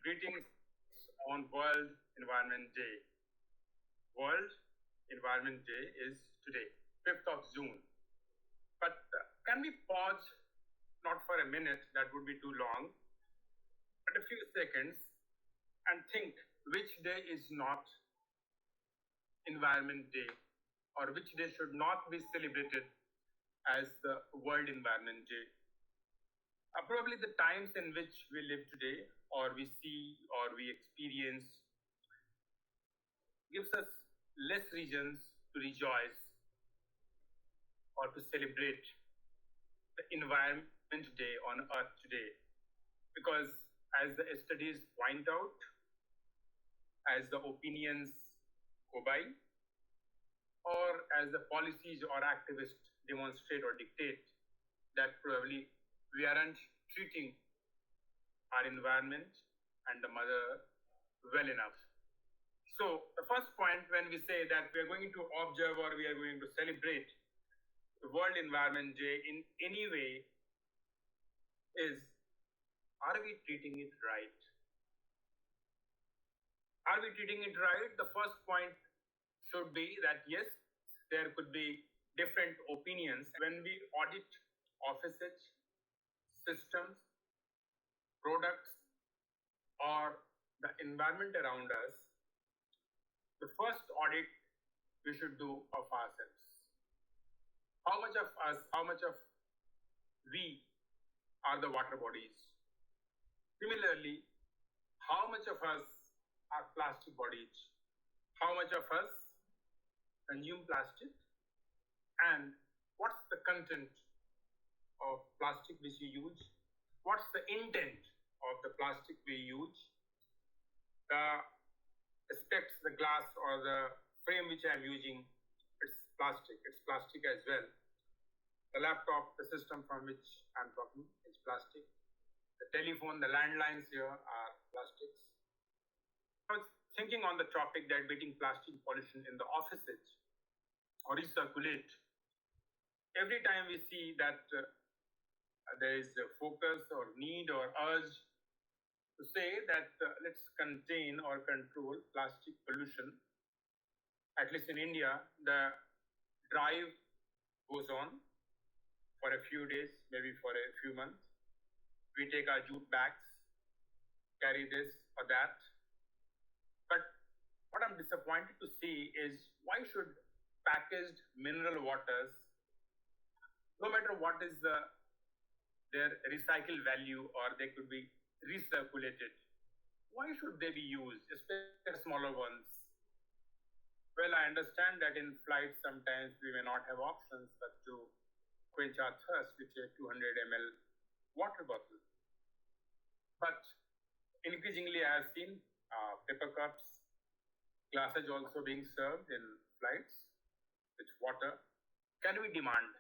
Greetings on World Environment Day. World Environment Day is today, 5th of June. But can we pause, not for a minute, that would be too long, but a few seconds and think which day is not Environment Day or which day should not be celebrated as the World Environment Day? Probably the times in which we live today, or we see, or we experience, gives us less reasons to rejoice or to celebrate the Environment Day on Earth today. Because as the studies point out, as the opinions go by, or as the policies or activists demonstrate or dictate, that probably we aren't treating our environment and the mother well enough. So the first point when we say that we are going to observe or we are going to celebrate the World Environment Day in any way is, are we treating it right? Are we treating it right? The first point should be that yes, there could be different opinions. When we audit offices, systems, products, or the environment around us, the first audit we should do of ourselves. How much of us, how much of we are the water bodies? Similarly, how much of us are plastic bodies? How much of us consume plastic? And what's the content of plastic which we use? What's the intent of the plastic we use? The aspects, the glass or the frame which I'm using, it's plastic as well. The laptop, the system from which I'm talking, is plastic. The telephone, the landlines here are plastics. I was thinking on the topic that beating plastic pollution in the offices or recirculate. Every time we see that there is a focus or need or urge to say that let's contain or control plastic pollution, at least in India, the drive goes on for a few days, maybe for a few months. We take our jute bags, carry this or that. But what I'm disappointed to see is why should packaged mineral waters, no matter what is their recycle value or they could be recirculated, why should they be used, especially smaller ones? Well, I understand that in flights sometimes we may not have options but to quench our thirst with a 200 ml water bottle. But increasingly I have seen paper cups, glasses also being served in flights with water. Can we demand?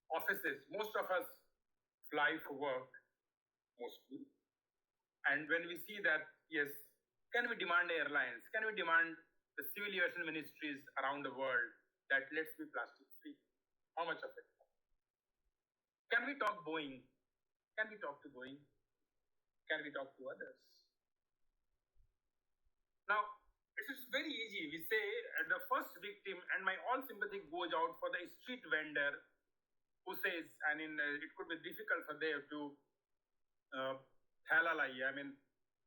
Offices, most of us fly for work, mostly. And when we see that, yes, can we demand airlines? Can we demand the civil aviation ministries around the world that let's be plastic free? How much of it? Can we talk Boeing? Can we talk to Boeing? Can we talk to others? Now, it is very easy. We say the first victim, and my all sympathy goes out for the street vendor who says, it could be difficult for them to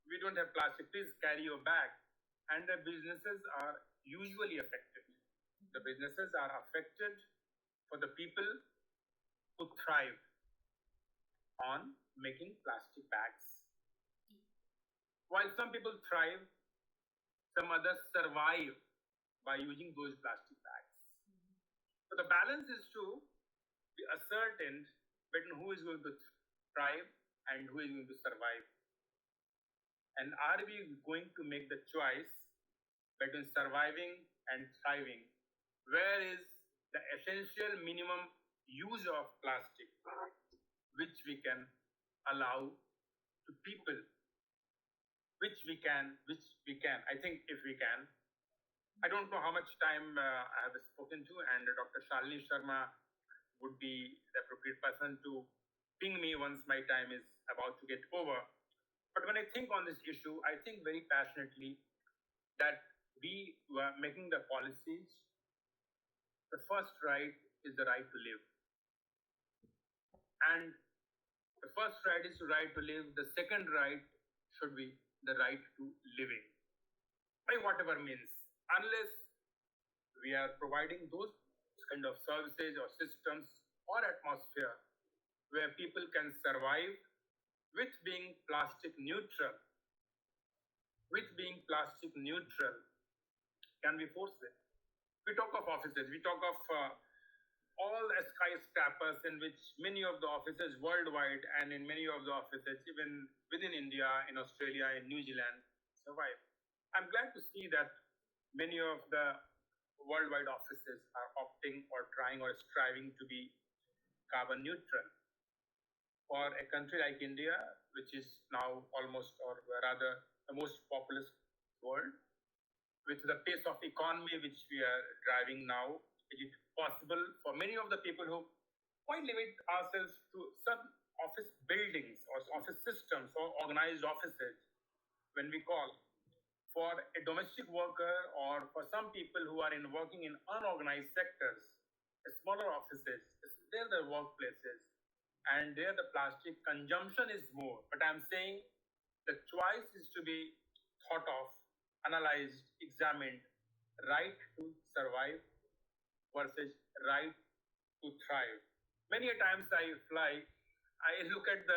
we don't have plastic, please carry your bag. And the businesses are usually affected. The businesses are affected for the people who thrive on making plastic bags. While some people thrive, some others survive by using those plastic bags. So the balance is to be ascertained between who is going to thrive and who is going to survive. And are we going to make the choice between surviving and thriving? Where is the essential minimum use of plastic which we can allow to people? Which we can. I think if we can. I don't know how much time I have spoken to, and Dr. Shalini Sharma would be the appropriate person to ping me once my time is about to get over. But when I think on this issue, I think very passionately that we were making the policies. The first right is the right to live. And the first right is the right to live. The second right should be the right to living, by whatever means. Unless we are providing those kind of services or systems or atmosphere where people can survive with being plastic neutral, can we force it? We talk of offices, we talk of all the skyscrapers in which many of the offices worldwide and in many of the offices, even within India, in Australia, in New Zealand, survive. I'm glad to see that many of the worldwide offices are opting or trying or striving to be carbon neutral. For a country like India, which is now almost, or rather, the most populous world, with the pace of economy which we are driving now, it is possible for many of the people who might limit ourselves to some office buildings or office systems or organized offices when we call for a domestic worker or for some people who are working in unorganized sectors, smaller offices, they're the workplaces, and there the plastic consumption is more. But I'm saying the choice is to be thought of, analyzed, examined, right to survive versus right to thrive. Many a times I fly, I look at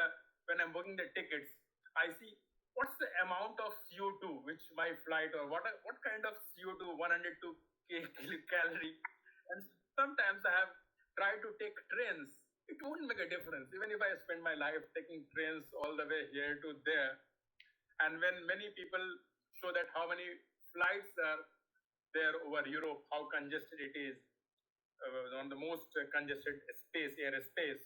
when I'm booking the tickets, I see what's the amount of CO2 which my flight, or what kind of CO2, 102 calorie. And sometimes I have tried to take trains. It won't make a difference, even if I spend my life taking trains all the way here to there. And when many people show that how many flights are there over Europe, how congested it is, on the most congested space, airspace,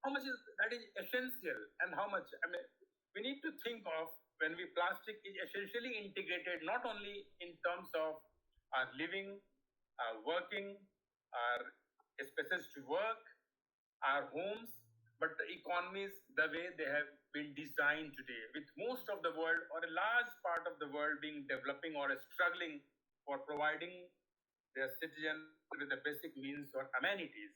how much is that is essential, and how much, I mean, we need to think of when we plastic is essentially integrated not only in terms of our living, our working, our spaces to work, our homes, but the economies the way they have been designed today, with most of the world or a large part of the world being developing or struggling for providing their citizens with the basic means or amenities.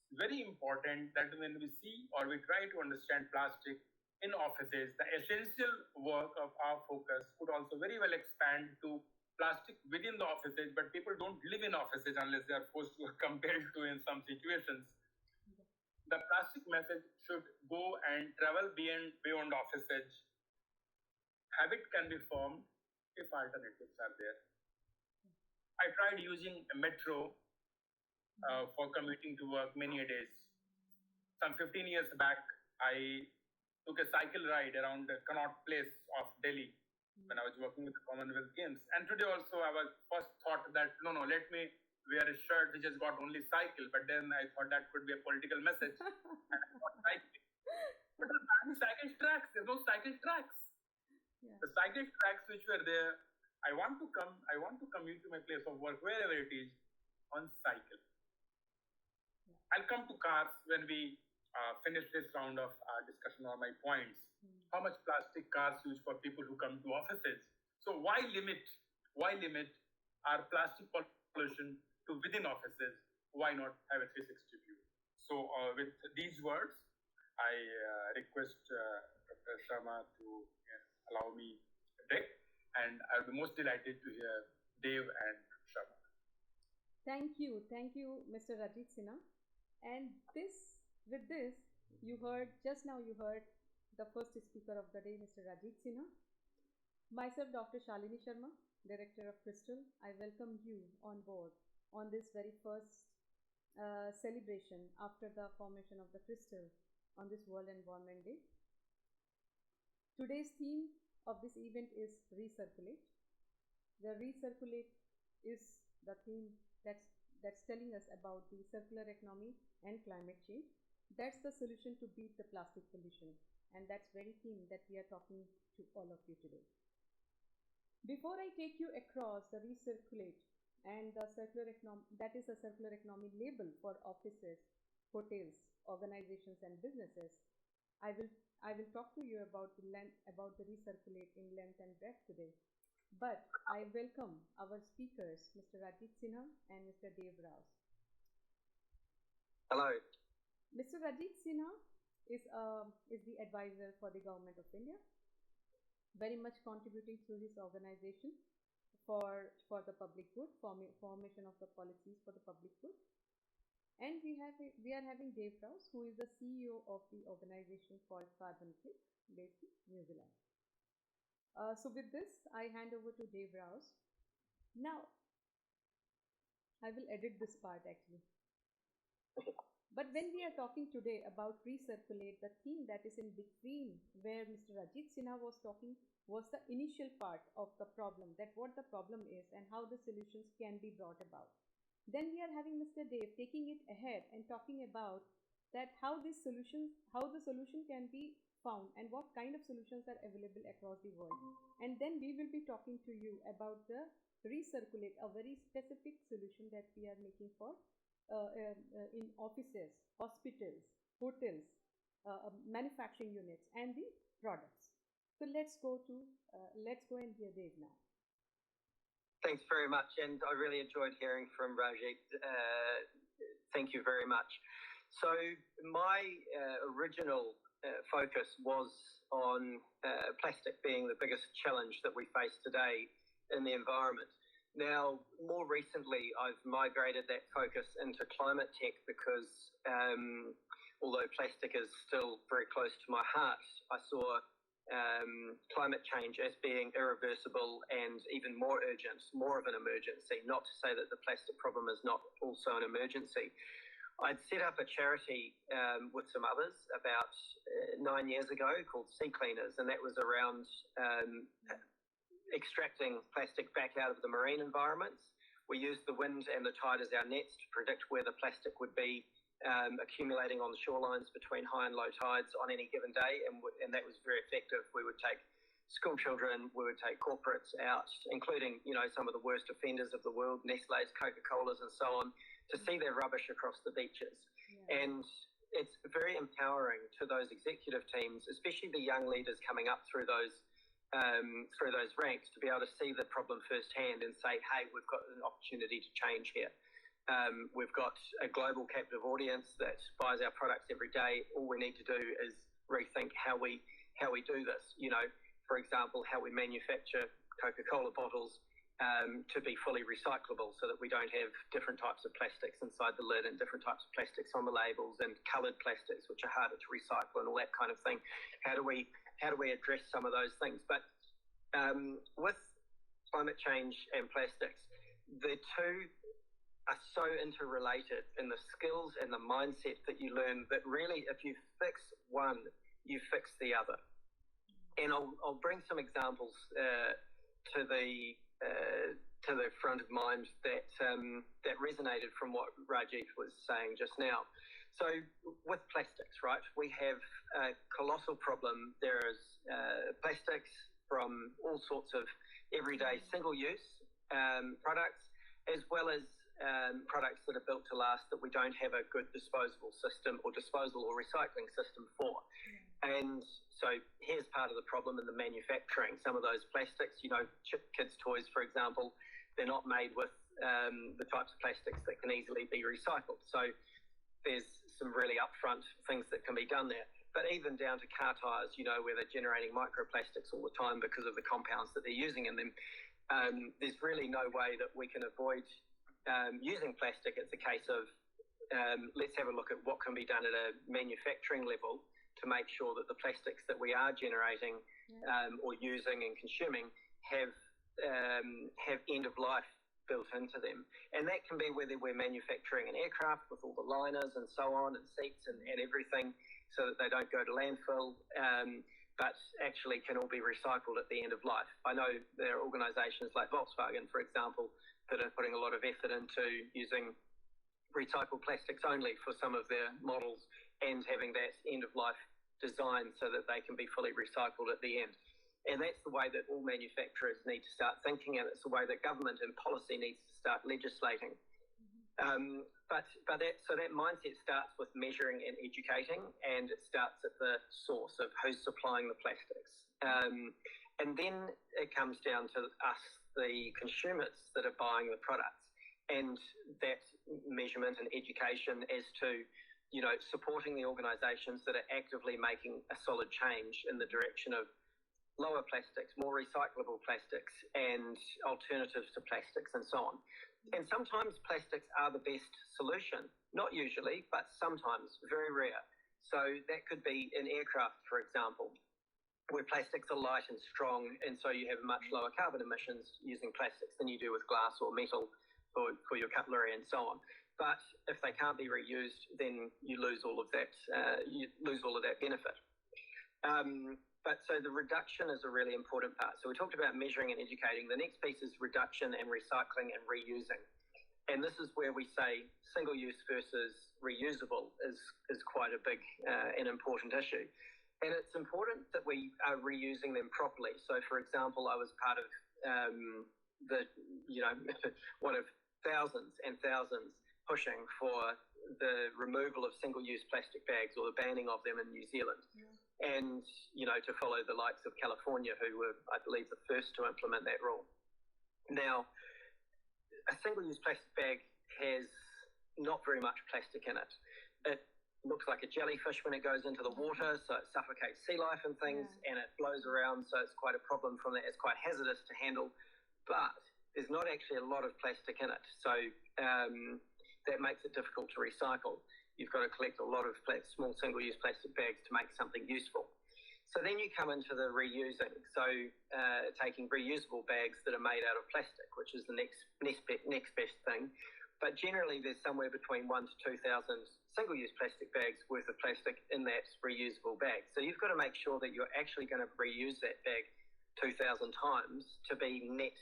It's very important that when we see or we try to understand plastic in offices, the essential work of our focus could also very well expand to plastic within the offices, but people don't live in offices unless they are forced to compelled to in some situations. The plastic message should go and travel beyond offices. Habit can be formed if alternatives are there. I tried using a metro for commuting to work many a days. Some 15 years back, I took a cycle ride around the Connaught Place of Delhi when I was working with the Commonwealth Games. And today also I was first thought that, no, let me wear a shirt which has got only cycle. But then I thought that could be a political message. And I thought cycling. But there are cycle tracks. There's no cycle tracks. Yeah. The cycle tracks which were there, I want to commute to my place of work, wherever it is, on cycle. Yeah. I'll come to cars when we finish this round of discussion on my points. How much plastic cars used for people who come to offices? So why limit our plastic pollution to within offices? Why not have a 360 view? So with these words, I request Dr. Sharma to allow me a break, and I'll be most delighted to hear Dev and Sharma. Thank you, Mr. Ranjeet Sinha. And with this, you heard the first speaker of the day, Mr. Ranjeet Sinha. Myself, Dr. Shalini Sharma, Director of Krystahl. I welcome you on board on this very first celebration after the formation of the Krystahl on this World Environment Day. Today's theme of this event is recirculate. The recirculate is the theme that's telling us about the circular economy and climate change. That's the solution to beat the plastic pollution, and that's very theme that we are talking to all of you today. Before I take you across the recirculate and the circular economy, that is a circular economy label for offices, hotels, organizations and businesses, I will I will talk to you about the recirculate in length and breadth today. But I welcome our speakers, Mr. Ranjeet Sinha and Mr. Dave Rouse. Hello. Mr. Ranjeet Sinha is the advisor for the Government of India, very much contributing through his organization for the public good, formation of the policies for the public good. And we are having Dave Rouse, who is the CEO of the organization called CarbonClick, based in New Zealand. So with this, I hand over to Dave Rouse. Now, I will edit this part actually. But when we are talking today about recirculate, the theme that is in between where Mr. Ranjeet Sinha was talking was the initial part of the problem, that what the problem is and how the solutions can be brought about. Then we are having Mr. Dave taking it ahead and talking about that how the solution can be found and what kind of solutions are available across the world. And then we will be talking to you about the recirculate, a very specific solution that we are making for in offices, hospitals, hotels, manufacturing units, and the products. So let's go and hear Dave now. Thanks very much, and I really enjoyed hearing from Ranjeet. Thank you very much. So my original focus was on plastic being the biggest challenge that we face today in the environment. Now, more recently, I've migrated that focus into climate tech because although plastic is still very close to my heart, I saw climate change as being irreversible and even more urgent, more of an emergency. Not to say that the plastic problem is not also an emergency. I'd set up a charity with some others about 9 years ago called Sea Cleaners, and that was around extracting plastic back out of the marine environments. We used the wind and the tide as our nets to predict where the plastic would be accumulating on the shorelines between high and low tides on any given day, and that was very effective. We would take school children, we would take corporates out, including some of the worst offenders of the world, Nestle's, Coca-Cola's, and so on, to see their rubbish across the beaches. Yeah. And it's very empowering to those executive teams, especially the young leaders coming up through those ranks, to be able to see the problem firsthand and say, hey, we've got an opportunity to change here. We've got a global captive audience that buys our products every day. All we need to do is rethink how we do this. For example, how we manufacture Coca-Cola bottles to be fully recyclable, so that we don't have different types of plastics inside the lid and different types of plastics on the labels and coloured plastics, which are harder to recycle and all that kind of thing. How do we address some of those things? But with climate change and plastics, the two are so interrelated in the skills and the mindset that you learn, that really if you fix one, you fix the other. And I'll bring some examples to the front of mind that resonated from what Ranjeet was saying just now. So with plastics, right, we have a colossal problem. There's plastics from all sorts of everyday single-use products, as well as products that are built to last that we don't have a good disposal system or disposal or recycling system for. And so here's part of the problem in the manufacturing. Some of those plastics, kids' toys, for example, they're not made with the types of plastics that can easily be recycled. So there's some really upfront things that can be done there. But even down to car tires, where they're generating microplastics all the time because of the compounds that they're using in them, there's really no way that we can avoid using plastic. It's a case of let's have a look at what can be done at a manufacturing level to make sure that the plastics that we are generating or using and consuming have end of life built into them. And that can be whether we're manufacturing an aircraft with all the liners and so on, and seats and everything, so that they don't go to landfill, but actually can all be recycled at the end of life. I know there are organisations like Volkswagen, for example, that are putting a lot of effort into using recycled plastics only for some of their models, and having that end of life design so that they can be fully recycled at the end. And that's the way that all manufacturers need to start thinking, and it's the way that government and policy needs to start legislating. So that mindset starts with measuring and educating, and it starts at the source of who's supplying the plastics. And then it comes down to us, the consumers that are buying the products, and that measurement and education as to, supporting the organisations that are actively making a solid change in the direction of lower plastics, more recyclable plastics, and alternatives to plastics, and so on. And sometimes plastics are the best solution, not usually, but sometimes, very rare. So that could be in aircraft, for example, where plastics are light and strong, and so you have much lower carbon emissions using plastics than you do with glass or metal for your cutlery and so on. But if they can't be reused, then you lose all of that. Benefit. But so the reduction is a really important part. So we talked about measuring and educating. The next piece is reduction and recycling and reusing. And this is where we say single use versus reusable is quite a big and important issue. And it's important that we are reusing them properly. So for example, I was part of one of thousands and thousands pushing for the removal of single-use plastic bags, or the banning of them in New Zealand. Yeah. And, to follow the likes of California, who were, I believe, the first to implement that rule. Now, a single-use plastic bag has not very much plastic in it. It looks like a jellyfish when it goes into the water, so it suffocates sea life and things, and it blows around, so it's quite a problem from that. It's quite hazardous to handle, but there's not actually a lot of plastic in it, so that makes it difficult to recycle. You've got to collect a lot of small single-use plastic bags to make something useful. So then you come into the reusing, so taking reusable bags that are made out of plastic, which is the next best thing. But generally, there's somewhere between 1,000 to 2,000 single-use plastic bags worth of plastic in that reusable bag. So you've got to make sure that you're actually going to reuse that bag 2,000 times to be net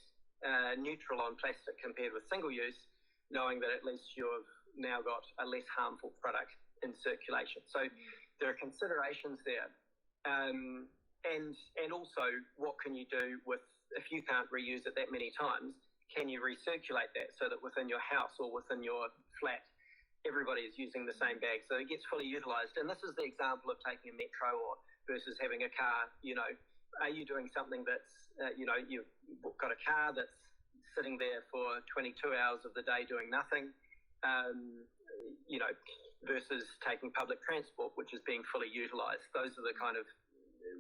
neutral on plastic compared with single-use, knowing that at least you've now got a less harmful product in circulation. So there are considerations there. And also, what can you do with, if you can't reuse it that many times, can you recirculate that so that within your house or within your flat, everybody is using the same bag, so it gets fully utilised? And this is the example of taking a metro or versus having a car. Are you doing something that's, you've got a car that's sitting there for 22 hours of the day doing nothing, versus taking public transport, which is being fully utilised. Those are the kind of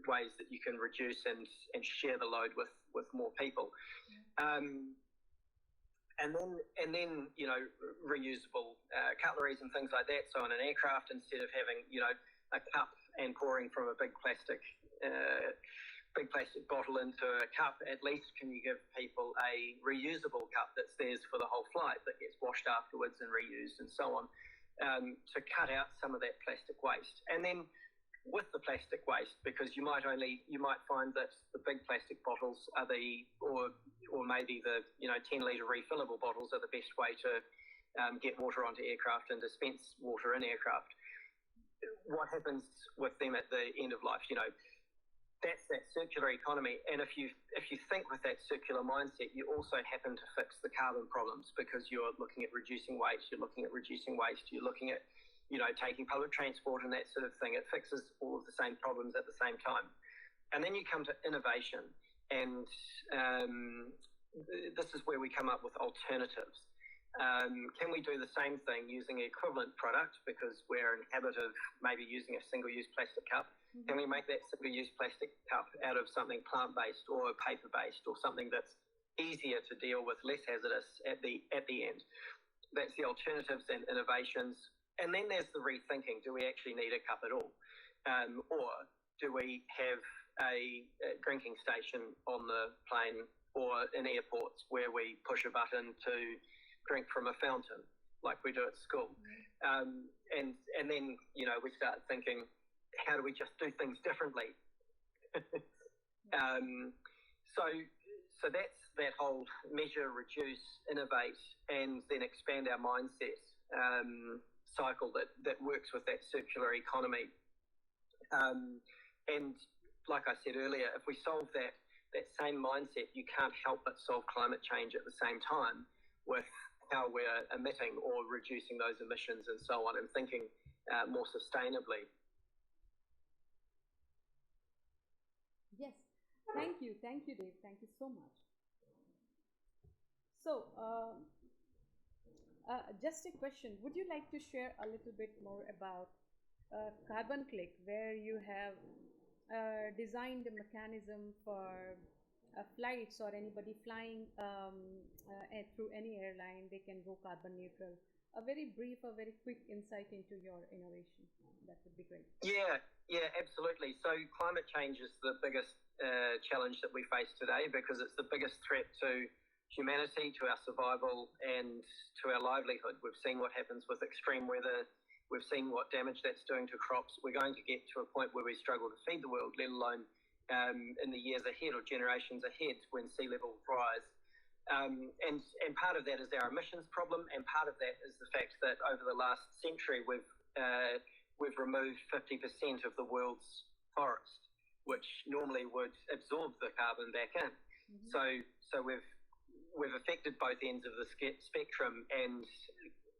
ways that you can reduce and share the load with more people. And then reusable cutleries and things like that. So on an aircraft, instead of having a cup and pouring from a big plastic bottle into a cup, at least can you give people a reusable cup that's theirs for the whole flight, that gets washed afterwards and reused and so on, to cut out some of that plastic waste. And then with the plastic waste, because you might find that the big plastic bottles are or maybe the 10-litre refillable bottles are the best way to get water onto aircraft and dispense water in aircraft. What happens with them at the end of life? That's that circular economy. And if you think with that circular mindset, you also happen to fix the carbon problems, because you're looking at reducing waste, you're looking at taking public transport and that sort of thing. It fixes all of the same problems at the same time. And then you come to innovation, and this is where we come up with alternatives. Can we do the same thing using an equivalent product, because we're in habit of maybe using a single-use plastic cup? Can we make that single-use plastic cup out of something plant-based or paper-based, or something that's easier to deal with, less hazardous at the end? That's the alternatives and innovations. And then there's the rethinking. Do we actually need a cup at all? Or do we have a drinking station on the plane or in airports where we push a button to drink from a fountain like we do at school? And then, we start thinking, how do we just do things differently? So that's that whole measure, reduce, innovate, and then expand our mindset cycle that works with that circular economy. And like I said earlier, if we solve that same mindset, you can't help but solve climate change at the same time with how we're emitting or reducing those emissions and so on, and thinking more sustainably. Yes, thank you, Dave. Thank you so much. So, just a question. Would you like to share a little bit more about CarbonClick, where you have designed a mechanism for flights or anybody flying through any airline, they can go carbon neutral? A very brief, a very quick insight into your innovation. That would be great. Yeah, absolutely. So climate change is the biggest challenge that we face today, because it's the biggest threat to humanity, to our survival, and to our livelihood. We've seen what happens with extreme weather. We've seen what damage that's doing to crops. We're going to get to a point where we struggle to feed the world, let alone in the years ahead or generations ahead when sea levels rise. And part of that is our emissions problem, and part of that is the fact that over the last century we've removed 50% of the world's forest, which normally would absorb the carbon back in. Mm-hmm. So we've affected both ends of the spectrum, and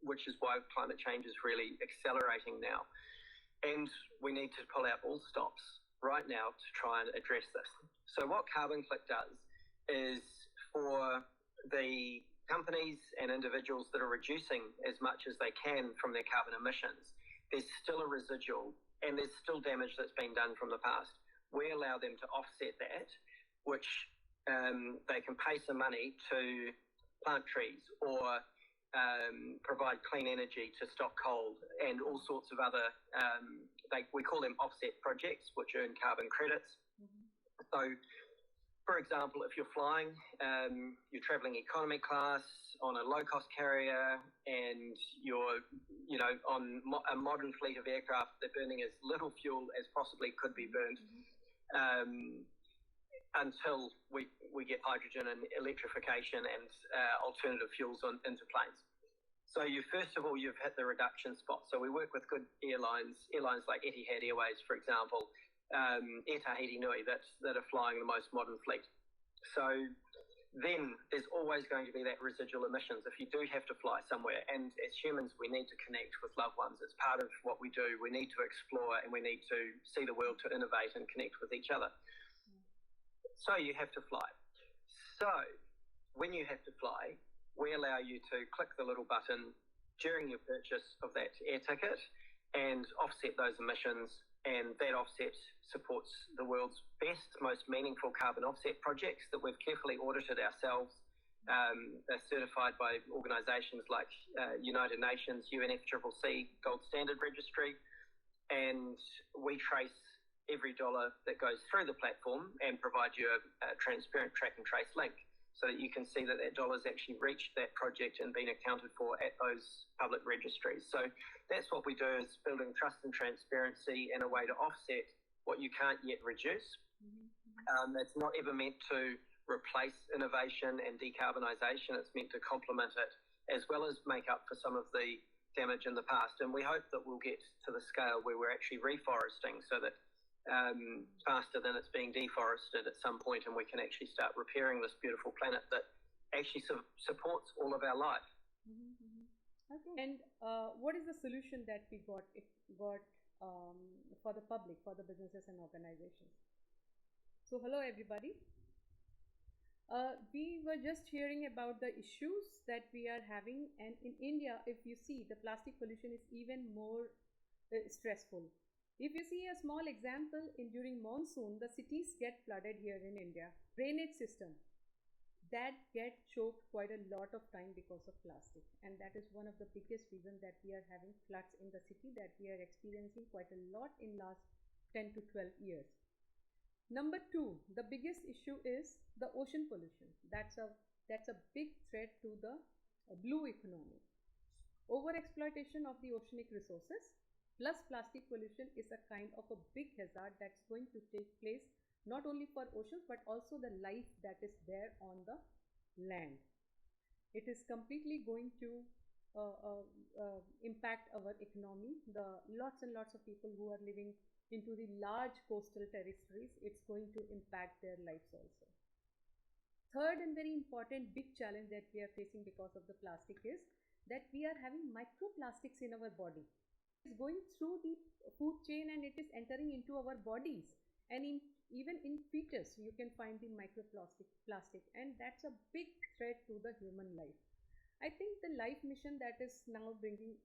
which is why climate change is really accelerating now. And we need to pull out all stops right now to try and address this. So what CarbonClick does is, for the companies and individuals that are reducing as much as they can from their carbon emissions, there's still a residual and there's still damage that's been done from the past. We allow them to offset that, which they can pay some money to plant trees or provide clean energy to stop coal and all sorts of other, we call them offset projects, which earn carbon credits. Mm-hmm. So, for example, if you're flying, you're traveling economy class on a low-cost carrier, and you're, on a modern fleet of aircraft, they're burning as little fuel as possibly could be burned. Mm-hmm. Until we get hydrogen and electrification and alternative fuels into planes. So first of all, you've hit the reduction spot. So we work with good airlines like Etihad Airways, for example, Air Tahiti Nui, that are flying the most modern fleet. So then there's always going to be that residual emissions if you do have to fly somewhere. And as humans, we need to connect with loved ones. It's part of what we do. We need to explore, and we need to see the world, to innovate and connect with each other. So you have to fly. So when you have to fly, we allow you to click the little button during your purchase of that air ticket and offset those emissions. And that offset supports the world's best, most meaningful carbon offset projects that we've carefully audited ourselves. They're certified by organisations like United Nations, UNFCCC, Gold Standard Registry. And we trace every dollar that goes through the platform and provide you a transparent track and trace link, so that you can see that dollar's actually reached that project and been accounted for at those public registries. So that's what we do, is building trust and transparency and a way to offset what you can't yet reduce. Mm-hmm. It's not ever meant to replace innovation and decarbonisation. It's meant to complement it, as well as make up for some of the damage in the past. And we hope that we'll get to the scale where we're actually reforesting, so that faster than it's being deforested at some point, and we can actually start repairing this beautiful planet that actually supports all of our life. Mm-hmm, mm-hmm. Okay. And what is the solution that we got for the public, for the businesses and organizations? So hello everybody. We were just hearing about the issues that we are having, and in India, if you see, the plastic pollution is even more stressful. If you see a small example, during monsoon, the cities get flooded here in India. Drainage system that get choked quite a lot of time because of plastic, and that is one of the biggest reasons that we are having floods in the city, that we are experiencing quite a lot in last 10 to 12 years. Number two, the biggest issue is the ocean pollution. That's a big threat to the blue economy. Overexploitation of the oceanic resources plus plastic pollution is a kind of a big hazard that's going to take place not only for oceans but also the life that is there on the land. It is completely going to impact our economy. The lots and lots of people who are living into the large coastal territories, it's going to impact their lives also. Third and very important big challenge that we are facing because of the plastic is that we are having microplastics in our body. It's going through the food chain and it is entering into our bodies, and even in fetus you can find the microplastic, and that's a big threat to the human life. I think the life mission that is now being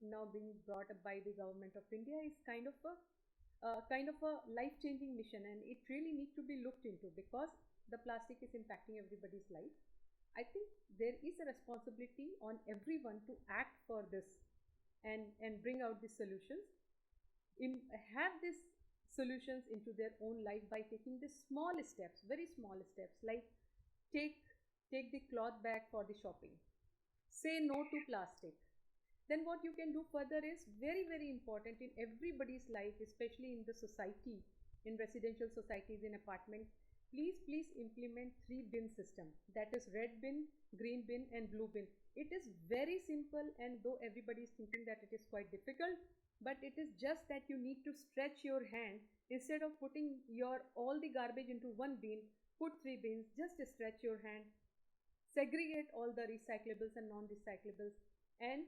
brought up by the government of India is kind of a life changing mission, and it really needs to be looked into because the plastic is impacting everybody's life. I think there is a responsibility on everyone to act for this and bring out the solutions, in have these solutions into their own life by taking the small steps, very small steps, like take take the cloth bag for the shopping, say no to plastic. Then what you can do further is very important in everybody's life, especially in the society, in residential societies, in apartment. Please implement three bin system, that is red bin, green bin and blue bin. It is very simple, and though everybody is thinking that it is quite difficult, but it is just that you need to stretch your hand. Instead of putting your all the garbage into one bin, put three bins. Just stretch your hand, segregate all the recyclables and non-recyclables, and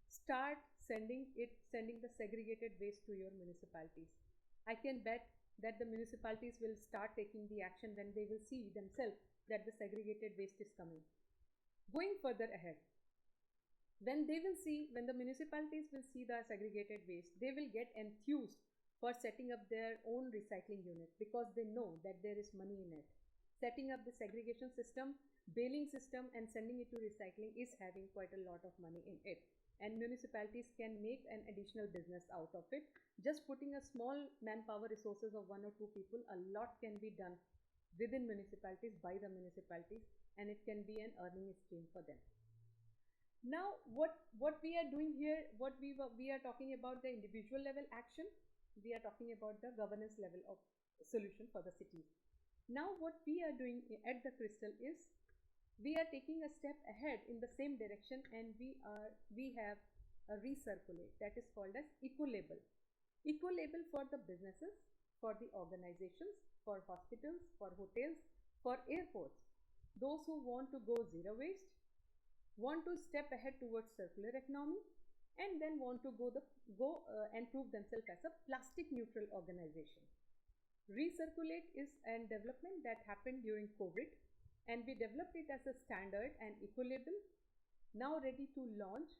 start sending the segregated waste to your municipalities. I can bet that the municipalities will start taking the action when they will see themselves that the segregated waste is coming. Going further ahead, when the municipalities will see the segregated waste, they will get enthused for setting up their own recycling unit because they know that there is money in it. Setting up the segregation system, baling system and sending it to recycling is having quite a lot of money in it, and municipalities can make an additional business out of it. Just putting a small manpower resources of one or two people, a lot can be done within municipalities by the municipalities, and it can be an earning stream for them. Now what we are doing here, we are talking about the individual level action, we are talking about the governance level of solution for the cities. Now what we are doing at the Krystahl is we are taking a step ahead in the same direction, and we have a recirculate that is called as eco-label. Eco-label for the businesses, for the organizations, for hospitals, for hotels, for airports. Those who want to go zero waste, want to step ahead towards circular economy, and then want to go and prove themselves as a plastic neutral organization. Recirculate is a development that happened during COVID, and we developed it as a standard and eco-label, now ready to launch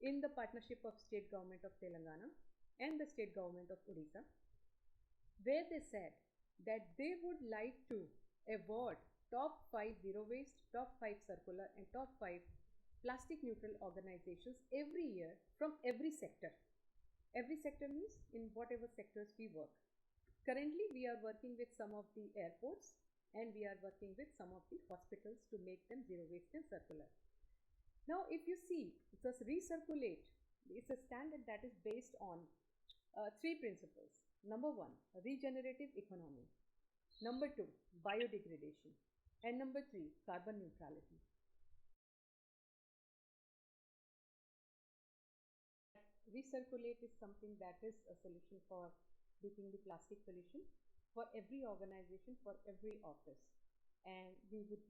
in the partnership of State Government of Telangana and the State Government of Odisha, where they said that they would like to award top 5 zero waste, top 5 circular and top 5 plastic neutral organizations every year from every sector. Every sector means in whatever sectors we work. Currently, we are working with some of the airports and we are working with some of the hospitals to make them zero waste and circular. Now, if you see, this recirculate is a standard that is based on three principles. Number one, regenerative economy. Number two, biodegradation. And number three, carbon neutrality. Recirculate is something that is a solution for beating the plastic pollution for every organization, for every office. And you will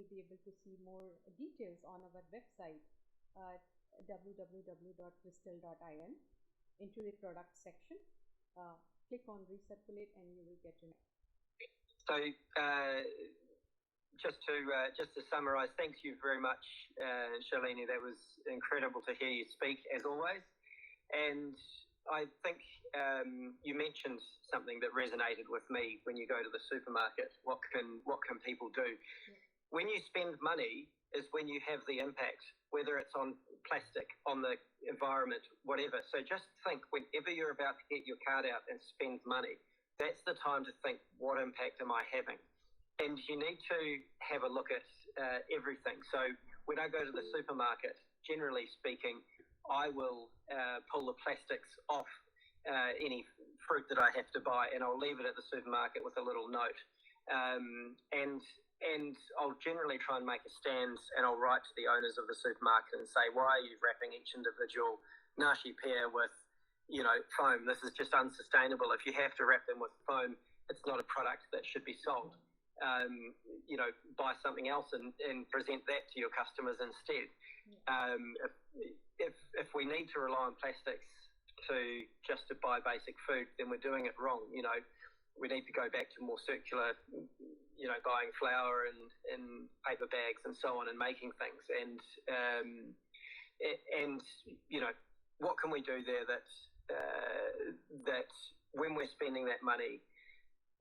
be able to see more details on our website at www.krystahl.in. Into the product section, click on recirculate and you will get to know. So just to summarize, thank you very much, Shalini. That was incredible to hear you speak as always. And I think you mentioned something that resonated with me. When you go to the supermarket, what can people do? Yeah. When you spend money is when you have the impact, whether it's on plastic, on the environment, whatever. So just think, whenever you're about to get your card out and spend money, that's the time to think, what impact am I having? And you need to have a look at everything. So when I go to the supermarket, generally speaking, I will pull the plastics off any fruit that I have to buy, and I'll leave it at the supermarket with a little note. And I'll generally try and make a stand, and I'll write to the owners of the supermarket and say, why are you wrapping each individual nashi pear with, foam? This is just unsustainable. If you have to wrap them with foam, it's not a product that should be sold. buy something else and present that to your customers instead. If we need to rely on plastics just to buy basic food, then we're doing it wrong. We need to go back to more circular, buying flour in paper bags and so on, and making things. And what can we do there that when we're spending that money,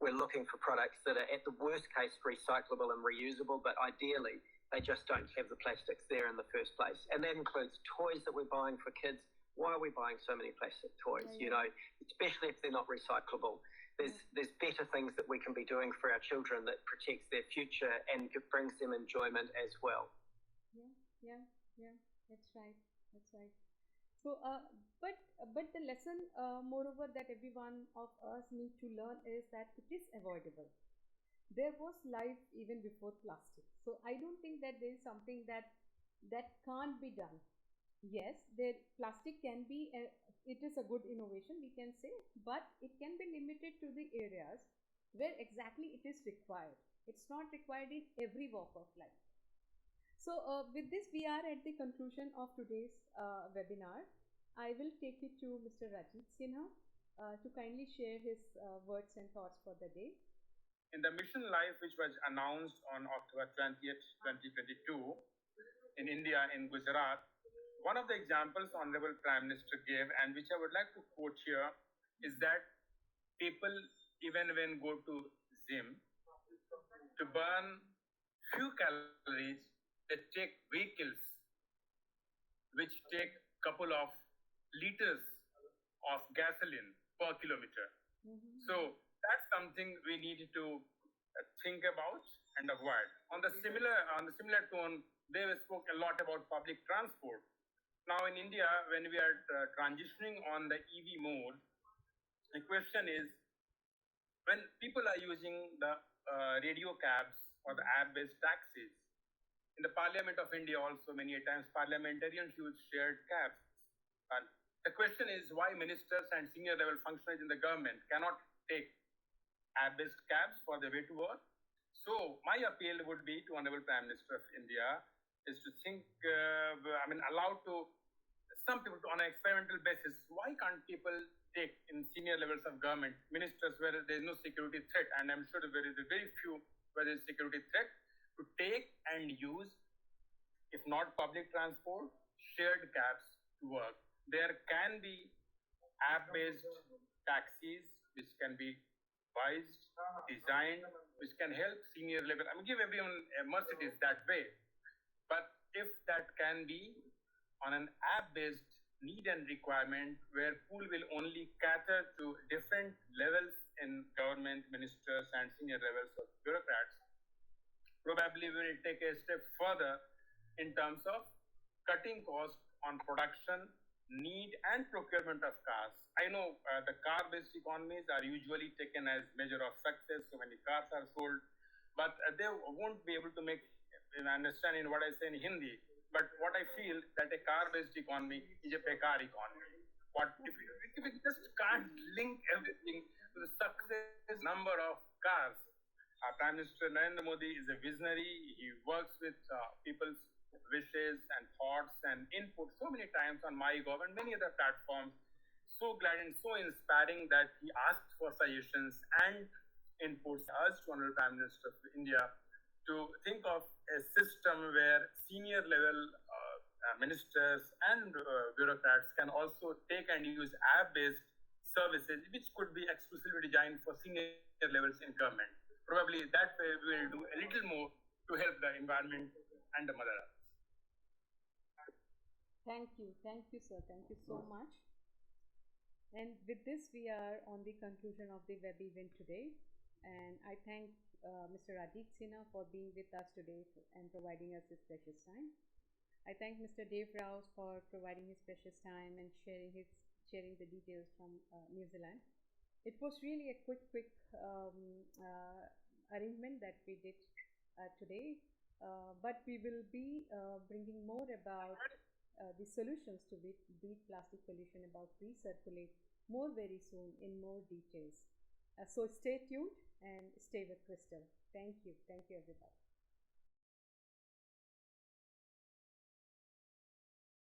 we're looking for products that are at the worst case recyclable and reusable, but ideally they just don't have the plastics there in the first place. And that includes toys that we're buying for kids. Why are we buying so many plastic toys? Especially if they're not recyclable. There's better things that we can be doing for our children that protects their future and brings them enjoyment as well. Yeah. That's right. So, but the lesson, moreover, that every one of us need to learn is that it is avoidable. There was life even before plastic. So I don't think that there is something that can't be done. Yes, plastic can be, it is a good innovation, we can say, but it can be limited to the areas where exactly it is required. It's not required in every walk of life. So with this, we are at the conclusion of today's webinar. I will take it to Mr. Ranjeet Sinha to kindly share his words and thoughts for the day. In the mission life, which was announced on October 20th, 2022 in India, in Gujarat, one of the examples Honorable Prime Minister gave, and which I would like to quote here, is that people, even when go to gym, to burn few calories, they take vehicles which take couple of liters of gasoline per kilometer. So that's something we need to think about and avoid. On the similar tone, they spoke a lot about public transport. Now in India, when we are transitioning on the EV mode, the question is, when people are using the radio cabs or the app-based taxis, in the Parliament of India also many times parliamentarians use shared cabs. And the question is why ministers and senior level functionaries in the government cannot take app-based cabs for their way to work. So my appeal would be to Honorable Prime Minister of India is to think, allow to some people on an experimental basis, why can't people take in senior levels of government, ministers where there is no security threat, and I'm sure there is a very few where there is security threat, to take and use, if not public transport, shared cabs to work. There can be app-based taxis which can be devised, designed, which can help senior level. Give everyone a Mercedes that way. But if that can be on an app-based need and requirement where pool will only cater to different levels in government, ministers and senior levels of bureaucrats, probably we will take a step further in terms of cutting costs on production, need and procurement of cars. I know the car-based economies are usually taken as measure of success, so many cars are sold, but they won't be able to make understand in what I say in Hindi. But what I feel that a car-based economy is a bekar economy. If we just can't link everything to the success number of cars. Prime Minister Narendra Modi is a visionary. He works with people's wishes and thoughts and input so many times on MyGov and many other platforms. So glad and so inspiring that he asked for suggestions and inputs. Urged to Honorable Prime Minister of India to think of a system where senior level ministers and bureaucrats can also take and use app-based services which could be exclusively designed for senior levels in government. Probably that way we will do a little more to help the environment and the mother earth. Thank you, sir. Thank you so much. And with this, we are on the conclusion of the web event today. And I thank Mr. Ranjeet Sinha for being with us today and providing us his precious time. I thank Mr. Rouse for providing his precious time and sharing the details from New Zealand. It was really a quick arrangement that we did today, but we will be bringing more about the solutions to beat plastic pollution, about recirculate more very soon in more details. So stay tuned. and stay with Krystahl. Thank you. Thank you, everybody.